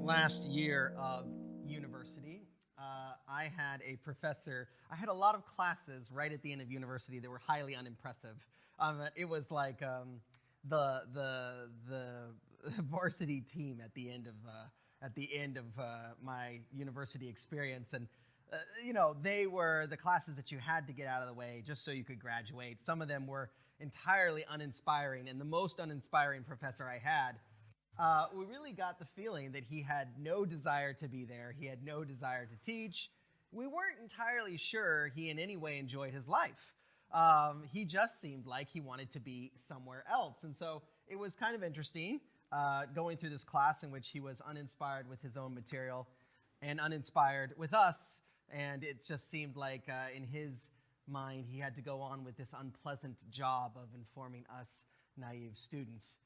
last year of university, I had a professor. I had a lot of classes right at the end of university that were highly unimpressive. It was like the varsity team at the end of my university experience, and they were the classes that you had to get out of the way just so you could graduate. Some of them were entirely uninspiring, and the most uninspiring professor I had, we really got the feeling that he had no desire to be there. He had no desire to teach. We weren't entirely sure he in any way enjoyed his life. He just seemed like he wanted to be somewhere else. And so it was kind of interesting going through this class in which he was uninspired with his own material and uninspired with us. And it just seemed like in his mind he had to go on with this unpleasant job of informing us naive students.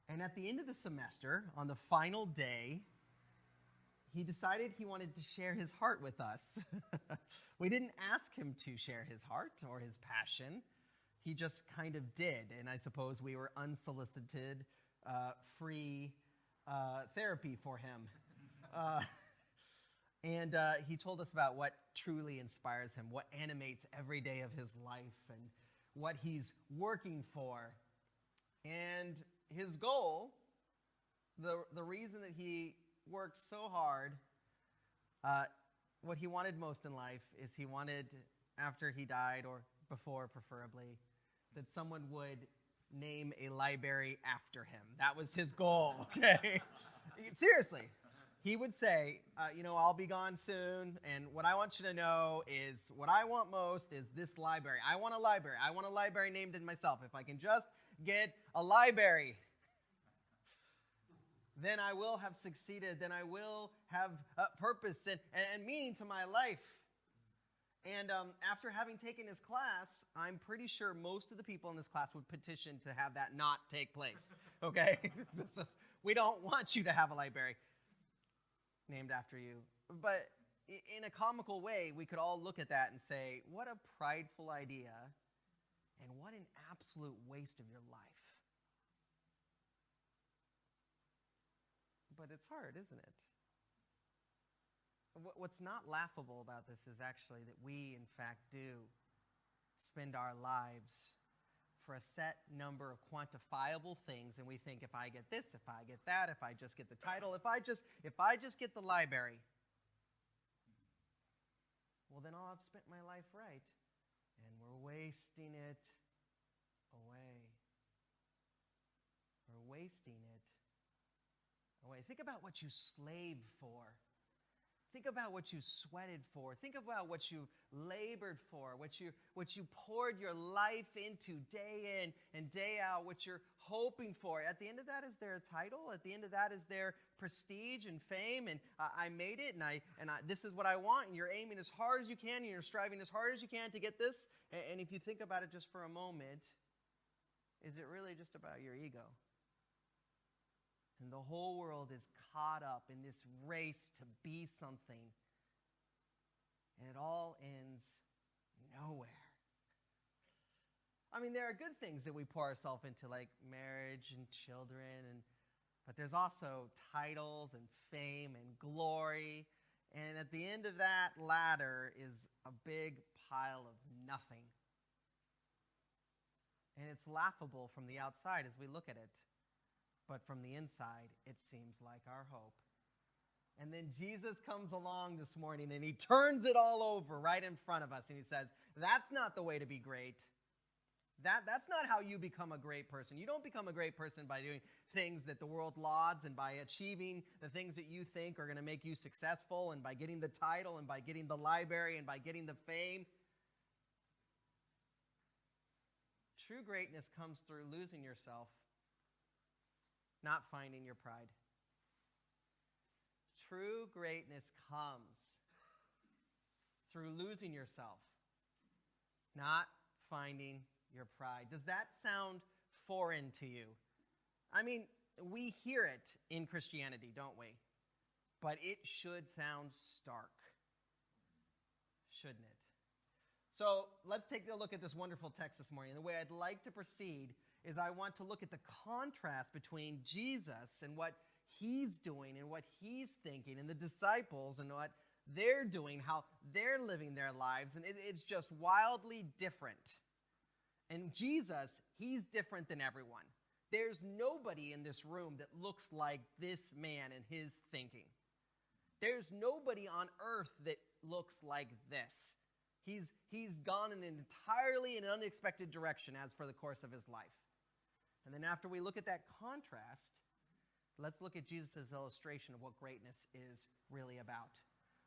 And at the end of the semester, on the final day, he decided he wanted to share his heart with us. We didn't ask him to share his heart or his passion. He just kind of did. And I suppose we were unsolicited, free therapy for him. And he told us about what truly inspires him, what animates every day of his life, and what he's working for. And his goal, the reason that he worked so hard, what he wanted most in life is he wanted, after he died, or before preferably, that someone would name a library after him. That was his goal, okay? Seriously. He would say, I'll be gone soon, and what I want you to know is what I want most is this library. I want a library. I want a library named in myself. If I can just get a library, then I will have succeeded. Then I will have purpose and meaning to my life. And after having taken his class, I'm pretty sure most of the people in this class would petition to have that not take place, okay? We don't want you to have a library named after you. But in a comical way, we could all look at that and say, what a prideful idea, and what an absolute waste of your life. But it's hard, isn't it? What's not laughable about this is actually that we, in fact, do spend our lives for a set number of quantifiable things, and we think, if I get this, if I get that, if I just get the title, if I just get the library, well, then I'll have spent my life right. And we're wasting it away. We're wasting it away. Think about what you slaved for. Think about what you sweated for. Think about what you labored for, what you poured your life into day in and day out, what you're hoping for. At the end of that, is there a title? At the end of that, is there prestige and fame? And I made it, and this is what I want, and you're aiming as hard as you can, and you're striving as hard as you can to get this. And if you think about it just for a moment, is it really just about your ego? And the whole world is caught up in this race to be something. And it all ends nowhere. I mean, there are good things that we pour ourselves into, like marriage and children, but there's also titles and fame and glory. And at the end of that ladder is a big pile of nothing. And it's laughable from the outside as we look at it. But from the inside, it seems like our hope. And then Jesus comes along this morning and he turns it all over right in front of us. And he says, that's not the way to be great. That's not how you become a great person. You don't become a great person by doing things that the world lauds and by achieving the things that you think are going to make you successful and by getting the title and by getting the library and by getting the fame. True greatness comes through losing yourself, not finding your pride. True greatness comes through losing yourself, not finding your pride. Does that sound foreign to you? I mean, we hear it in Christianity, don't we? But it should sound stark, shouldn't it? So let's take a look at this wonderful text this morning. And the way I'd like to proceed is I want to look at the contrast between Jesus and what he's doing and what he's thinking, and the disciples and what they're doing, how they're living their lives, and it's just wildly different. And Jesus, he's different than everyone. There's nobody in this room that looks like this man and his thinking. There's nobody on earth that looks like this. He's gone in an entirely and unexpected direction as for the course of his life. And then after we look at that contrast, let's look at Jesus' illustration of what greatness is really about.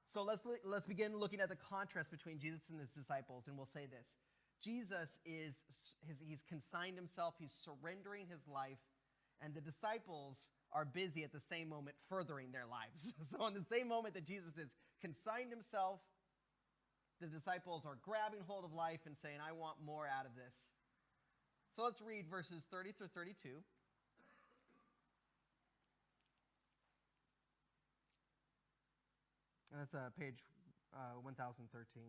So let's begin looking at the contrast between Jesus and his disciples, and we'll say this. Jesus he's consigned himself, he's surrendering his life, and the disciples are busy at the same moment furthering their lives. So in the same moment that Jesus has consigned himself, the disciples are grabbing hold of life and saying, I want more out of this. So let's read verses 30 through 32. And that's page 1013.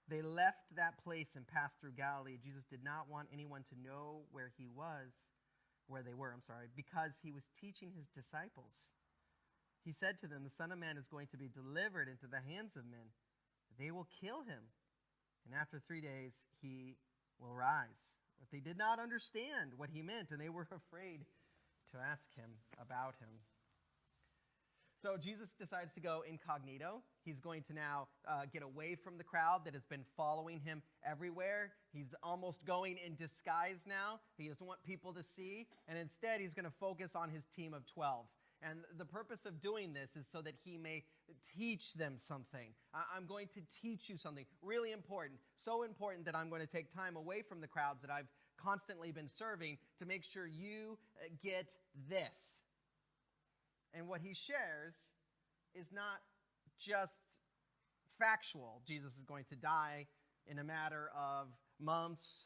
They left that place and passed through Galilee. Jesus did not want anyone to know where they were, because he was teaching his disciples. He said to them, the Son of Man is going to be delivered into the hands of men. They will kill him, and after 3 days he will rise. But they did not understand what he meant, and they were afraid to ask him about him. So Jesus decides to go incognito. He's going to now get away from the crowd that has been following him everywhere. He's almost going in disguise now. He doesn't want people to see. And instead, he's going to focus on his team of 12. And the purpose of doing this is so that he may teach them something. I'm going to teach you something really important. So important that I'm going to take time away from the crowds that I've constantly been serving to make sure you get this. And what he shares is not just factual. Jesus is going to die in a matter of months.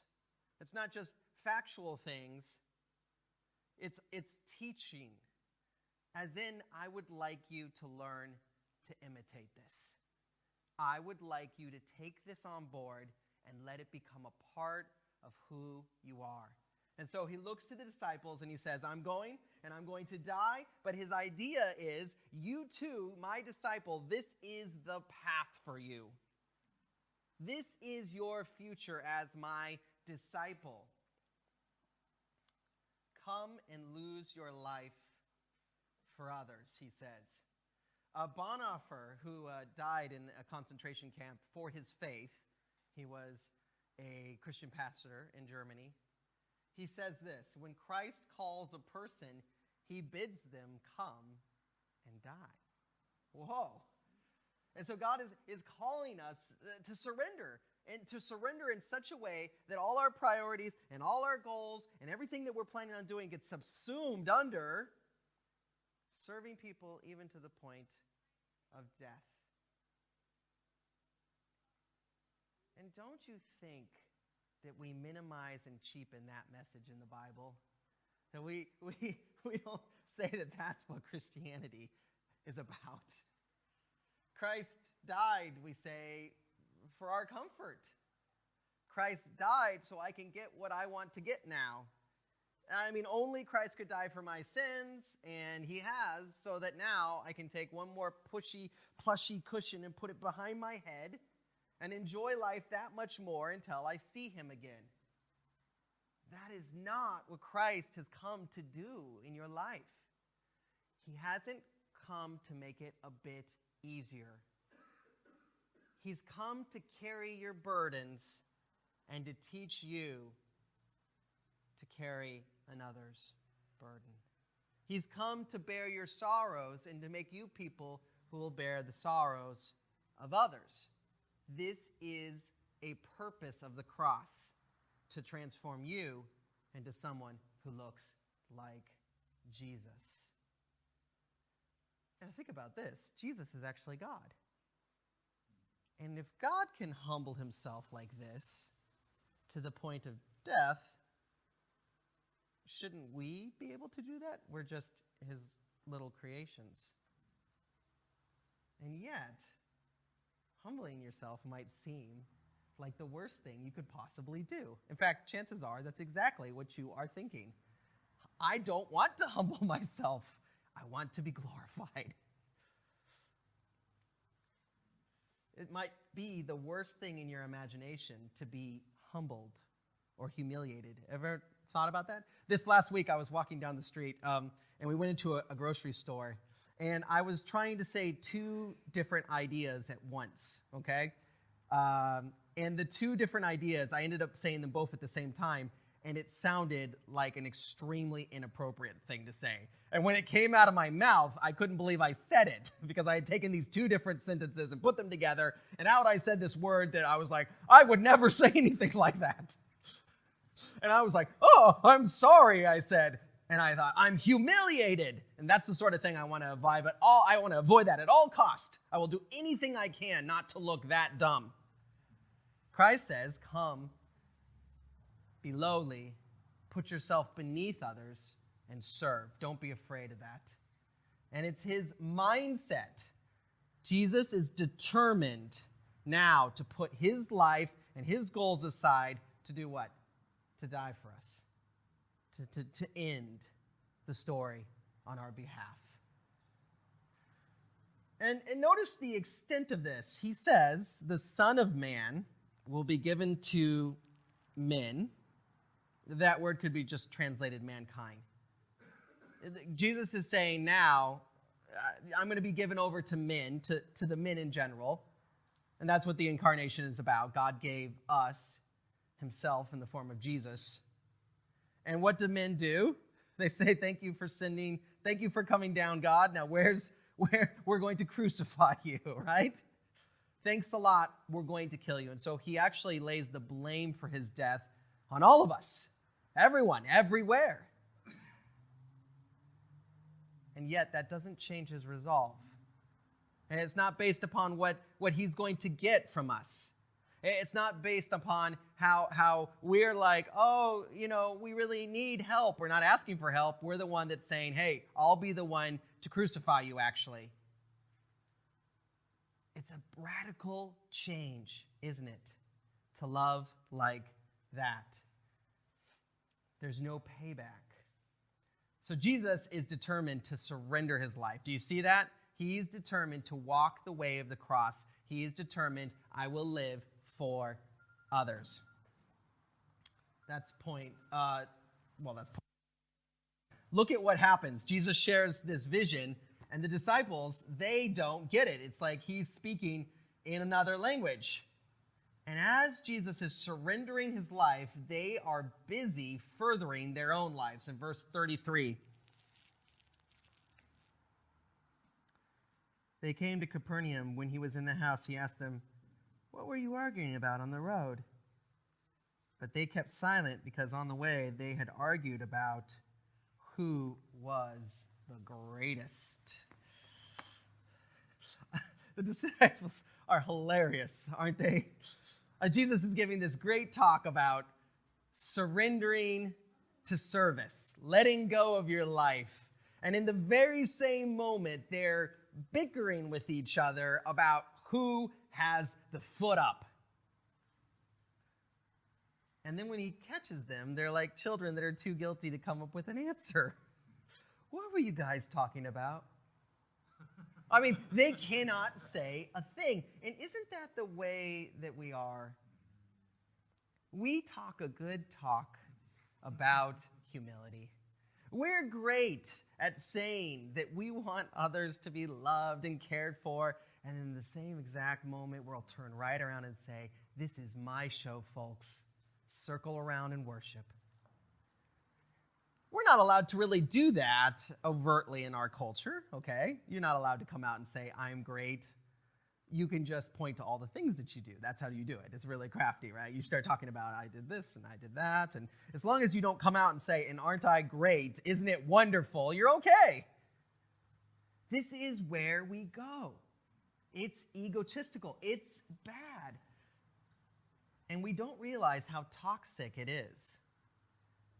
It's not just factual things. It's teaching. As in, I would like you to learn to imitate this. I would like you to take this on board and let it become a part of who you are. And so he looks to the disciples and he says, I'm going and I'm going to die. But his idea is, you too, my disciple, this is the path for you. This is your future as my disciple. Come and lose your life for others, he says. Bonhoeffer, who died in a concentration camp for his faith, he was a Christian pastor in Germany. He says this, when Christ calls a person, he bids them come and die. Whoa. And so God is calling us to surrender, and to surrender in such a way that all our priorities and all our goals and everything that we're planning on doing gets subsumed under serving people even to the point of death. And don't you think that we minimize and cheapen that message in the Bible? That we don't say that that's what Christianity is about. Christ died, we say, for our comfort. Christ died so I can get what I want to get now. I mean, only Christ could die for my sins, and he has, so that now I can take one more plushy cushion and put it behind my head and enjoy life that much more until I see him again. That is not what Christ has come to do in your life. He hasn't come to make it a bit easier. He's come to carry your burdens and to teach you to carry another's burden. He's come to bear your sorrows and to make you people who will bear the sorrows of others. This is a purpose of the cross, to transform you into someone who looks like Jesus. And think about this. Jesus is actually God. And if God can humble himself like this to the point of death, shouldn't we be able to do that? We're just his little creations. And yet, humbling yourself might seem like the worst thing you could possibly do. In fact, chances are that's exactly what you are thinking. I don't want to humble myself. I want to be glorified. It might be the worst thing in your imagination to be humbled or humiliated. Ever thought about that? This last week, I was walking down the street, and we went into a grocery store, and I was trying to say two different ideas at once, okay? And the two different ideas, I ended up saying them both at the same time, and it sounded like an extremely inappropriate thing to say. And when it came out of my mouth, I couldn't believe I said it because I had taken these two different sentences and put them together, and out I said this word that I was like, I would never say anything like that. And I was like, oh, I'm sorry, I said. And I thought, I'm humiliated. And that's the sort of thing I want to avoid I want to avoid that at all costs. I will do anything I can not to look that dumb. Christ says, come, be lowly, put yourself beneath others, and serve. Don't be afraid of that. And it's his mindset. Jesus is determined now to put his life and his goals aside to do what? To die for us. To end the story on our behalf. And notice the extent of this. He says, the Son of Man will be given to men. That word could be just translated mankind. Jesus is saying now, I'm going to be given over to men, to the men in general. And that's what the incarnation is about. God gave us himself in the form of Jesus. And what do men do? They say, thank you for sending, thank you for coming down, God. Now where we're going to crucify you, right? Thanks a lot, we're going to kill you. And so he actually lays the blame for his death on all of us. Everyone, everywhere. And yet that doesn't change his resolve. And it's not based upon what he's going to get from us. It's not based upon how we're like, oh, we really need help. We're not asking for help. We're the one that's saying, hey, I'll be the one to crucify you, actually. It's a radical change, isn't it? To love like that. There's no payback. So Jesus is determined to surrender his life. Do you see that? He is determined to walk the way of the cross. He is determined, I will live for others. That's point. That's point. Look at what happens. Jesus shares this vision, and the disciples, they don't get it. It's like he's speaking in another language. And as Jesus is surrendering his life, they are busy furthering their own lives. In verse 33, they came to Capernaum. When he was in the house, he asked them, what were you arguing about on the road? But they kept silent because on the way they had argued about who was the greatest. The disciples are hilarious, aren't they? Jesus is giving this great talk about surrendering to service, letting go of your life. And in the very same moment, they're bickering with each other about who has the foot up. And then when he catches them, they're like children that are too guilty to come up with an answer. What were you guys talking about? I mean, they cannot say a thing. And isn't that the way that we are? We talk a good talk about humility. We're great at saying that we want others to be loved and cared for. And in the same exact moment, we'll turn right around and say, this is my show, folks. Circle around and worship. We're not allowed to really do that overtly in our culture, okay? You're not allowed to come out and say, I'm great. You can just point to all the things that you do. That's how you do it. It's really crafty, right? You start talking about, I did this and I did that. And as long as you don't come out and say, and aren't I great? Isn't it wonderful? You're okay. This is where we go. It's egotistical. It's bad. And we don't realize how toxic it is.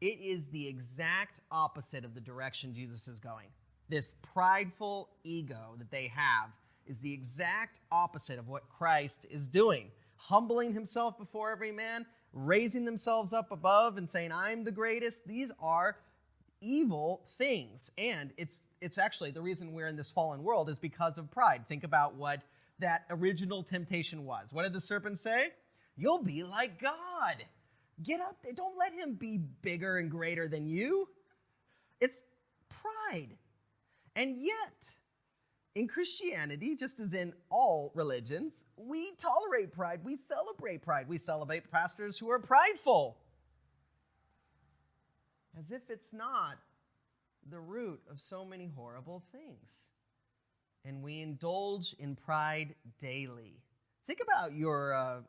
It is the exact opposite of the direction Jesus is going. This prideful ego that they have is the exact opposite of what Christ is doing. Humbling himself before every man, raising themselves up above and saying, I'm the greatest. These are evil things. And it's actually the reason we're in this fallen world is because of pride. Think about what that original temptation was. What did the serpent say? You'll be like God. Get up there. Don't let him be bigger and greater than you. It's pride. And yet, in Christianity, just as in all religions, we tolerate pride. We celebrate pride. We celebrate pastors who are prideful. As if it's not the root of so many horrible things. And we indulge in pride daily. Think about your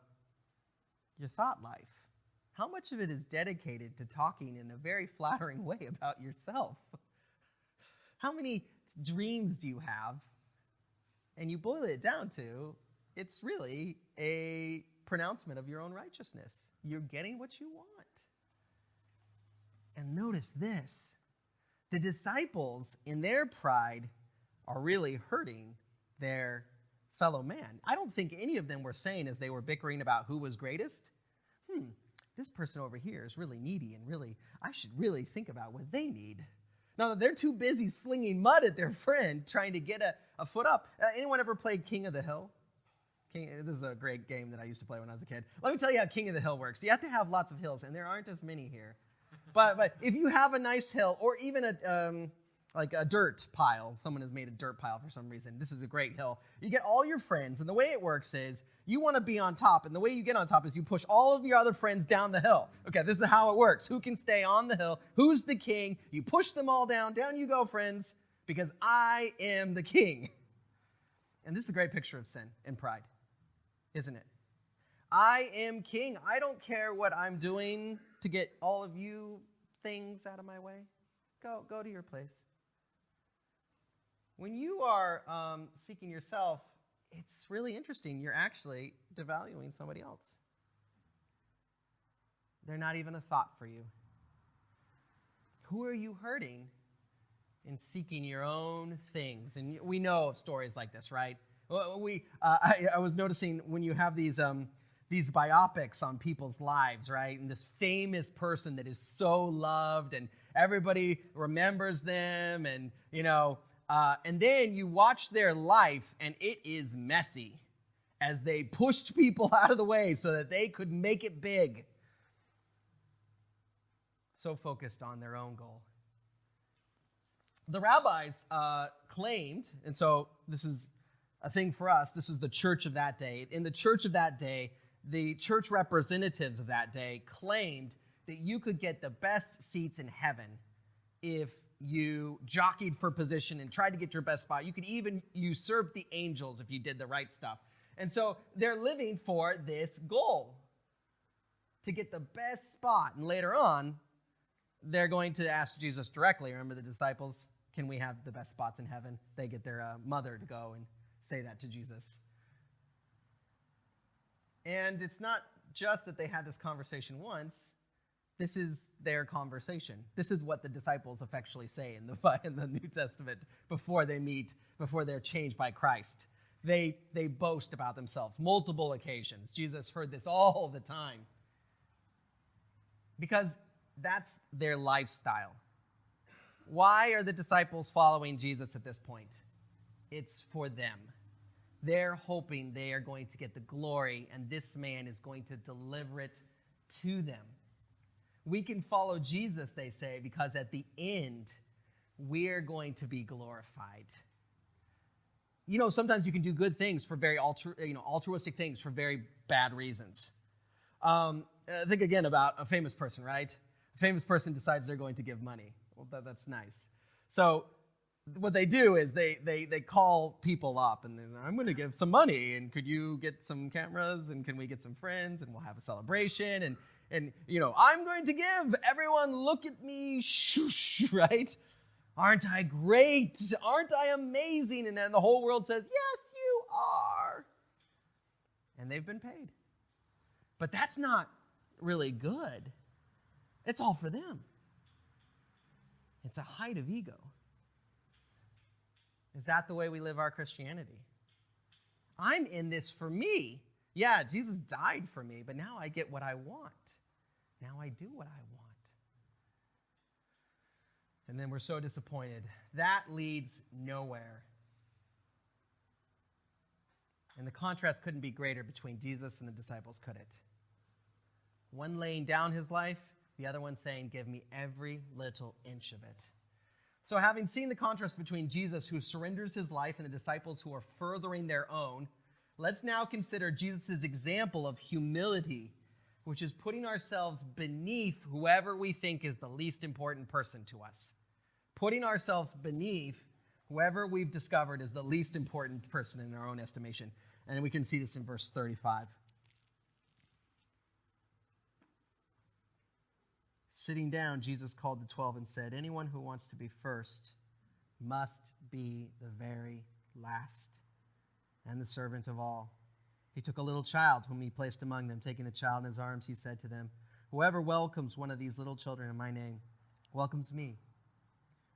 thought life. How much of it is dedicated to talking in a very flattering way about yourself? How many dreams do you have? And you boil it down to, it's really a pronouncement of your own righteousness. You're getting what you want. And notice this. The disciples, in their pride, are really hurting their fellow man. I don't think any of them were saying as they were bickering about who was greatest, this person over here is really needy and I should really think about what they need. No, they're too busy slinging mud at their friend trying to get a foot up. Anyone ever played King of the Hill? This is a great game that I used to play when I was a kid. Let me tell you how King of the Hill works. You have to have lots of hills, and there aren't as many here. But if you have a nice hill, or even a dirt pile, someone has made a dirt pile for some reason. This is a great hill. You get all your friends, and the way it works is you want to be on top, and the way you get on top is you push all of your other friends down the hill. Okay, this is how it works. Who can stay on the hill? Who's the king? You push them all down. Down you go, friends, because I am the king. And this is a great picture of sin and pride, isn't it? I am king. I don't care what I'm doing to get all of you things out of my way. Go to your place. When you are seeking yourself, it's really interesting. You're actually devaluing somebody else. They're not even a thought for you. Who are you hurting in seeking your own things? And we know of stories like this, right? I was noticing when you have these biopics on people's lives, right? And this famous person that is so loved and everybody remembers them and, and then you watch their life and it is messy as they pushed people out of the way so that they could make it big. So focused on their own goal. The rabbis claimed, and so this is a thing for us, this was the church of that day. In the church of that day, the church representatives of that day claimed that you could get the best seats in heaven if you jockeyed for position and tried to get your best spot. You could even usurp the angels if you did the right stuff. And so they're living for this goal, to get the best spot. And later on, they're going to ask Jesus directly. Remember the disciples? Can we have the best spots in heaven? They get their mother to go and say that to Jesus. And it's not just that they had this conversation once. This is their conversation. This is what the disciples effectually say in the New Testament before they're changed by Christ. They boast about themselves, multiple occasions. Jesus heard this all the time. Because that's their lifestyle. Why are the disciples following Jesus at this point? It's for them. They're hoping they are going to get the glory, and this man is going to deliver it to them. We can follow Jesus, they say, because at the end, we're going to be glorified. Sometimes you can do good things for very altruistic things for very bad reasons. Think again about a famous person, right? A famous person decides they're going to give money. Well, that's nice. So what they do is they call people up and then I'm going to give some money and could you get some cameras and can we get some friends and we'll have a celebration and I'm going to give everyone look at me, shoosh, right? Aren't I great? Aren't I amazing? And then the whole world says, yes, you are. And they've been paid. But that's not really good. It's all for them. It's a height of ego. Is that the way we live our Christianity? I'm in this for me. Yeah, Jesus died for me, but now I get what I want. Now I do what I And then we're so disappointed. That leads nowhere. And the contrast couldn't be greater between Jesus and the disciples, could it? One laying down his life, the other one saying, give me every little inch of it. So having seen the contrast between Jesus, who surrenders his life, and the disciples who are furthering their own, let's now consider Jesus' example of humility, which is putting ourselves beneath whoever we think is the least important person to us. Putting ourselves beneath whoever we've discovered is the least important person in our own estimation. And we can see this in verse 35. Sitting down, Jesus called the 12 and said, anyone who wants to be first must be the very last and the servant of all. He took a little child whom he placed among them. Taking the child in his arms, he said to them, whoever welcomes one of these little children in my name welcomes me.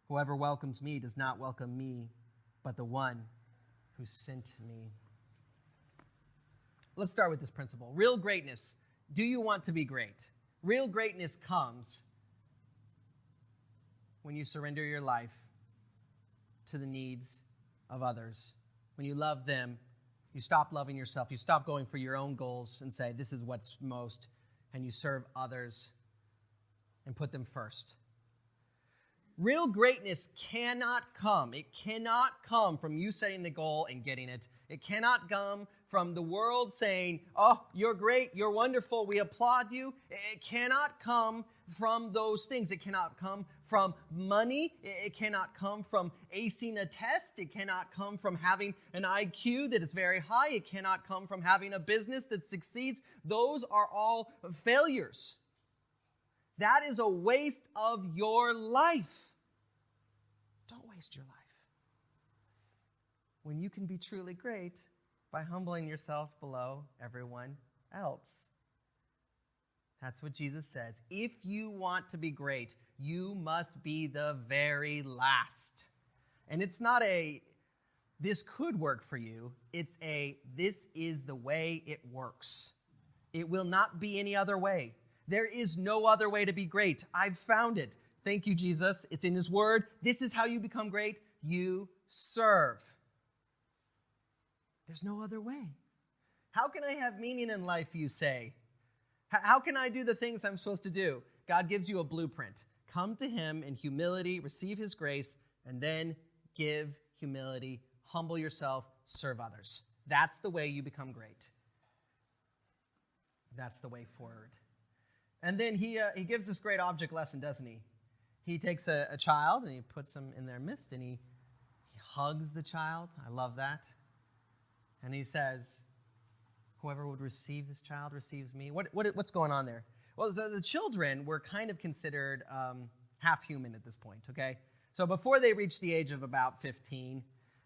Whoever welcomes me does not welcome me, but the one who sent me. Let's start with this principle. Real greatness. Do you want to be great? Real greatness comes when you surrender your life to the needs of others. When you love them, you stop loving yourself. You stop going for your own goals and say, this is what's most, and you serve others and put them first. Real greatness cannot come. It cannot come from you setting the goal and getting it. It cannot come from the world saying, oh, you're great, you're wonderful, we applaud you. It cannot come from those things. It cannot come from money. It cannot come from acing a test. It cannot come from having an IQ that is very high. It cannot come from having a business that succeeds. Those are all failures. That is a waste of your life. Don't waste your life. When you can be truly great by humbling yourself below everyone else. That's what Jesus says. If you want to be great, you must be the very last. And it's not a, this could work for you. It's a, this is the way it works. It will not be any other way. There is no other way to be great. I've found it. Thank you, Jesus. It's in his word. This is how you become great. You serve. There's no other way. How can I have meaning in life, you say? How can I do the things I'm supposed to do? God gives you a blueprint. Come to him in humility, receive his grace, and then give humility, humble yourself, serve others. That's the way you become great. That's the way forward. And then he gives this great object lesson, doesn't he? He takes a child and he puts him in their midst and he hugs the child. I love that. And he says, whoever would receive this child receives me. What's going on there? Well, so the children were kind of considered half human at this point, okay? So before they reached the age of about 15,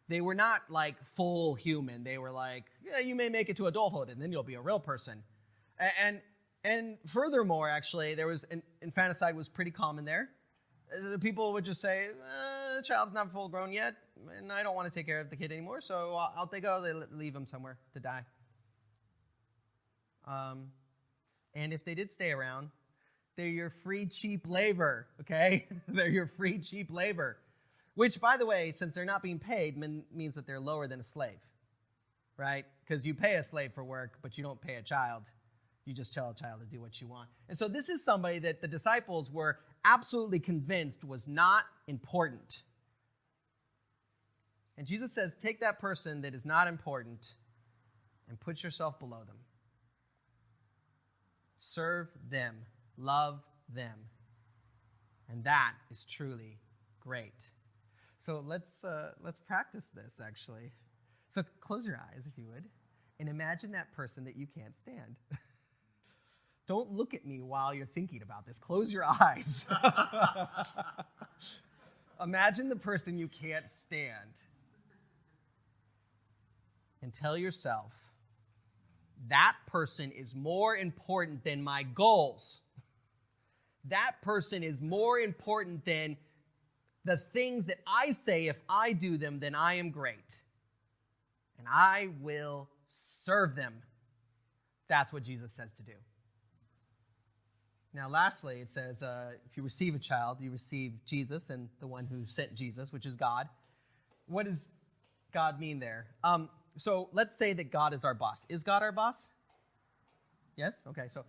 they were not like full human. They were like, yeah, you may make it to adulthood and then you'll be a real person. And furthermore, actually, there was infanticide was pretty common there. People would just say, the child's not full grown yet, and I don't want to take care of the kid anymore, so out they go. They leave him somewhere to die. And if they did stay around, they're your free, cheap labor, okay? They're your free, cheap labor. Which, by the way, since they're not being paid, means that they're lower than a slave, right? Because you pay a slave for work, but you don't pay a child. You just tell a child to do what you want. And so this is somebody that the disciples were absolutely convinced was not important. And Jesus says, take that person that is not important and put yourself below them. Serve them. Love them. And that is truly great. So let's practice this, actually. So close your eyes, if you would, and imagine that person that you can't stand. Don't look at me while you're thinking about this. Close your eyes. Imagine the person you can't stand. And tell yourself, that person is more important than my goals. That person is more important than the things that I say. If I do them, then I am great. And I will serve them. That's what Jesus says to do. Now, lastly, it says, if you receive a child, you receive Jesus and the one who sent Jesus, which is God. What does God mean there? So let's say that God is our boss. Is God our boss? Yes? Okay, so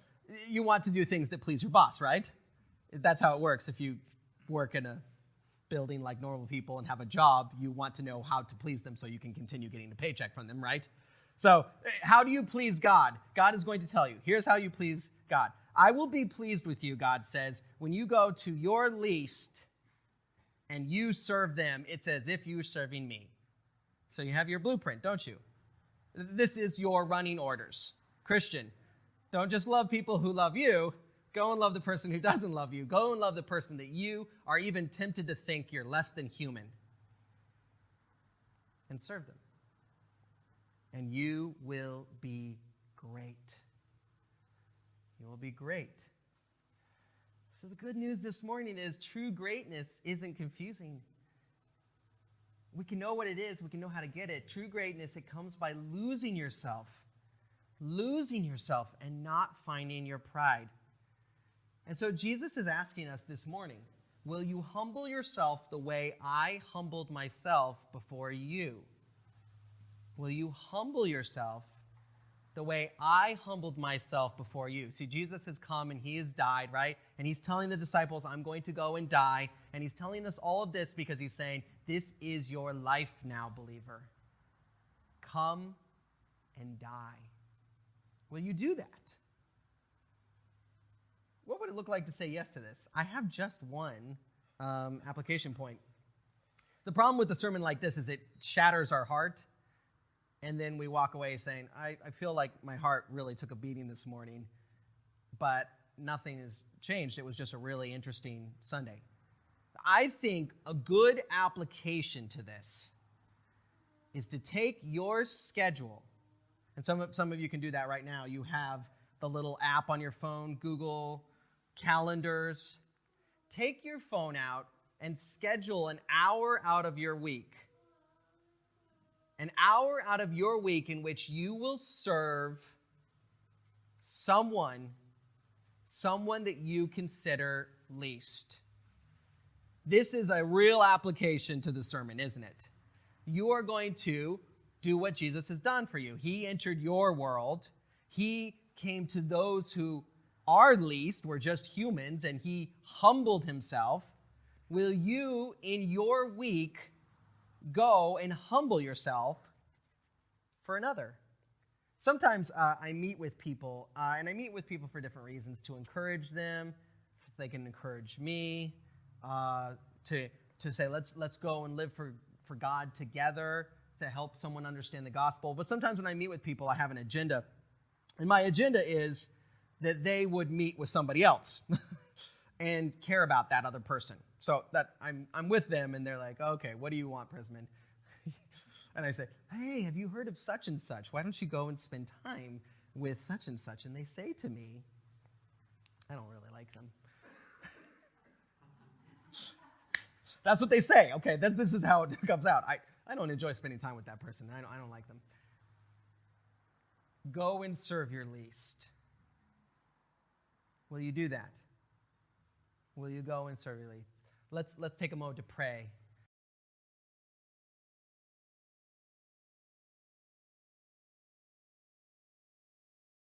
you want to do things that please your boss, right? That's how it works. If you work in a building like normal people and have a job, you want to know how to please them so you can continue getting the paycheck from them, right? So how do you please God? God is going to tell you. Here's how you please God. I will be pleased with you, God says, when you go to your least and you serve them. It's as if you're serving me. So you have your blueprint, don't you? This is your running orders. Christian, don't just love people who love you. Go and love the person who doesn't love you. Go and love the person that you are even tempted to think you're less than human. And serve them. And you will be great. You will be great. So the good news this morning is true greatness isn't confusing. We can know what it is. We can know how to get it. True greatness, it comes by losing yourself and not finding your pride. And so Jesus is asking us this morning, will you humble yourself the way I humbled myself before you? Will you humble yourself the way I humbled myself before you? See, Jesus has come and he has died, right? And he's telling the disciples, I'm going to go and die. And he's telling us all of this because he's saying, this is your life now, believer. Come and die. Will you do that? What would it look like to say yes to this? I have just one application point. The problem with a sermon like this is it shatters our heart. And then we walk away saying, I feel like my heart really took a beating this morning, but nothing has changed. It was just a really interesting Sunday. I think a good application to this is to take your schedule, and some of you can do that right now. You have the little app on your phone, Google Calendars. Take your phone out and schedule an hour out of your week. An hour out of your week in which you will serve someone that you consider least. This is a real application to the sermon, isn't it? You are going to do what Jesus has done for you. He entered your world. He came to those who are least, were just humans, and he humbled himself. Will you, in your week, go and humble yourself for another? Sometimes I meet with people, and I meet with people for different reasons, to encourage them. They can encourage me, to say, let's go and live for God together, to help someone understand the gospel. But sometimes when I meet with people, I have an agenda. And my agenda is that they would meet with somebody else and care about that other person. So that I'm with them, and they're like, okay, what do you want, Prisman? And I say, hey, have you heard of such and such? Why don't you go and spend time with such and such? And they say to me, I don't really like them. That's what they say. Okay, this is how it comes out. I don't enjoy spending time with that person. I don't like them. Go and serve your least. Will you do that? Will you go and serve your least? Let's take a moment to pray.